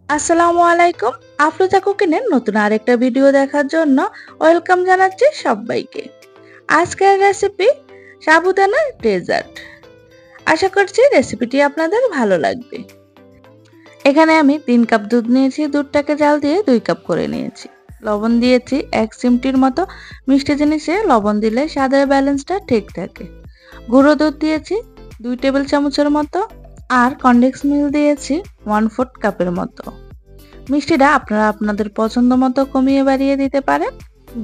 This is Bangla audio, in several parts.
আসসালামু আলাইকুম। আফরোজা কুকিংয়ের নতুন আরেকটা ভিডিও দেখার জন্য ওয়েলকাম জানাচ্ছি সবাইকে। আজকের রেসিপি সাবুদানার ডেজার্ট। আশা করছি রেসিপিটি আপনাদের ভালো লাগবে। এখানে আমি 3 কাপ দুধ নিয়েছি। দুধটাকে জাল দিয়ে 2 কাপ করে নিয়েছি। লবণ দিয়েছি 1 চিমটির মতো। মিষ্টি জিনিসে লবণ দিলে স্বাদের ব্যালেন্সটা ঠিক থাকে। গুঁড়ো দুধ দিয়েছি 2 টেবিল চামচের মতো আর কনডেন্স মিল্ক দিয়েছি 1/4 কাপের মতো। মিষ্টিটা আপনারা আপনাদের পছন্দ মতো কমিয়ে বাড়িয়ে দিতে পারেন।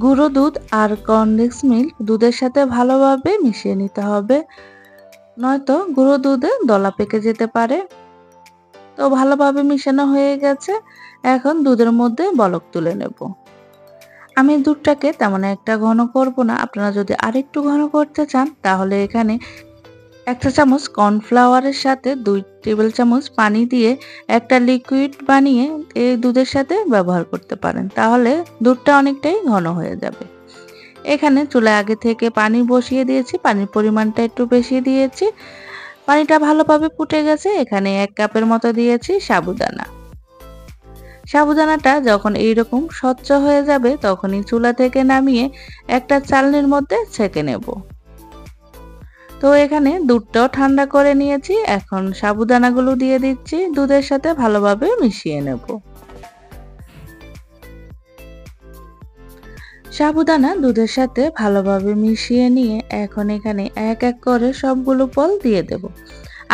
গুঁড়ো দুধ আর কনডেন্স মিল্ক দুধের সাথে ভালোভাবে মিশিয়ে নিতে হবে, নয়তো গুঁড়ো দুধে দলা পেকে যেতে পারে। তো ভালোভাবে মিশানো হয়ে গেছে। এখন দুধের মধ্যে বলক তুলে নেব। আমি দুধটাকে তেমন একটা ঘন করব না। আপনারা যদি আরেকটু ঘন করতে চান তাহলে এখানে 1 চা চামচ কর্নফ্লাওয়ারের সাথে 2 টেবিল চামচ পানি দিয়ে একটা লিকুইড বানিয়ে এই দুধের সাথে ব্যবহার করতে পারেন। তাহলে দুধটা অনেকটাই ঘন হয়ে যাবে। এখানে চুলায় আগে থেকে পানি বসিয়ে দিয়েছি। পানির পরিমাণটা একটু বেশি দিয়েছি। পানিটা ভালোভাবে ফুটে গেছে। এখানে 1 কাপের মতো দিয়েছি সাবুদানা। সাবুদানাটা যখন এইরকম স্বচ্ছ হয়ে যাবে তখনই চুলা থেকে নামিয়ে একটা চালনির মধ্যে ছেঁকে নেব। তো এখানে দুধটাও ঠান্ডা করে নিয়েছি। এখন সাবুদানাগুলো দিয়ে দিচ্ছি, দুধের সাথে ভালোভাবে মিশিয়ে নেব। সাবুদানা দুধের সাথে ভালোভাবে মিশিয়ে নিয়ে এখন এখানে এক এক করে সবগুলো ফল দিয়ে দেব।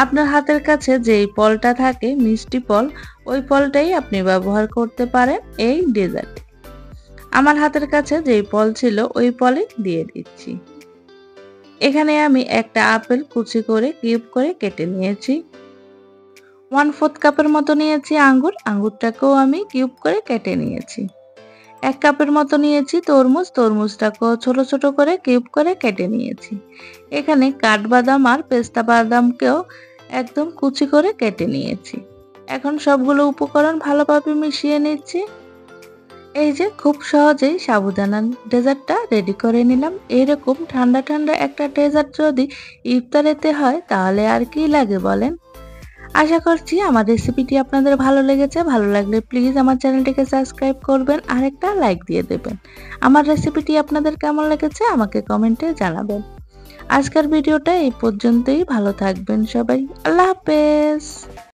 আপনার হাতের কাছে যেই ফলটা থাকে মিষ্টি ফল, ওই ফলটাই আপনি ব্যবহার করতে পারেন এই ডেজার্টে। আমার হাতের কাছে যেই ফল ছিল ওই ফলই দিয়ে দিচ্ছি। এখানে আমি একটা আপেল কুচি করে কিউব করে কেটে নিয়েছি। 1/4 কাপের মতো নিয়েছি আঙ্গুর। আঙ্গুরটাকেও আমি কিউব করে কেটে নিয়েছি। 1 কাপের মতো নিয়েছি তরমুজ। তরমুজটাকেও ছোট ছোট করে কিউব করে কেটে নিয়েছি। এখানে কাঠবাদাম আর পেস্তা বাদামকেও একদম কুচি করে কেটে নিয়েছি। এখন সবগুলো উপকরণ ভালোভাবে মিশিয়ে নিচ্ছি। এই যে খুব সহজেই সাবুদানার ডেজার্টটা রেডি করে নিলাম। এরকম ঠান্ডা ঠান্ডা একটা ডেজার্ট যদি ইফতারেতে হয় তাহলে আর কি লাগে বলেন। আশা করছি আমার রেসিপিটি আপনাদের ভালো লেগেছে। ভালো লাগলে প্লিজ আমার চ্যানেলটিকে সাবস্ক্রাইব করবেন আর একটা লাইক দিয়ে দেবেন। আমার রেসিপিটি আপনাদের কেমন লেগেছে আমাকে কমেন্টে জানাবেন। আজকের ভিডিওটা এই পর্যন্তই। ভালো থাকবেন সবাই। আল্লাহ হাফেজ।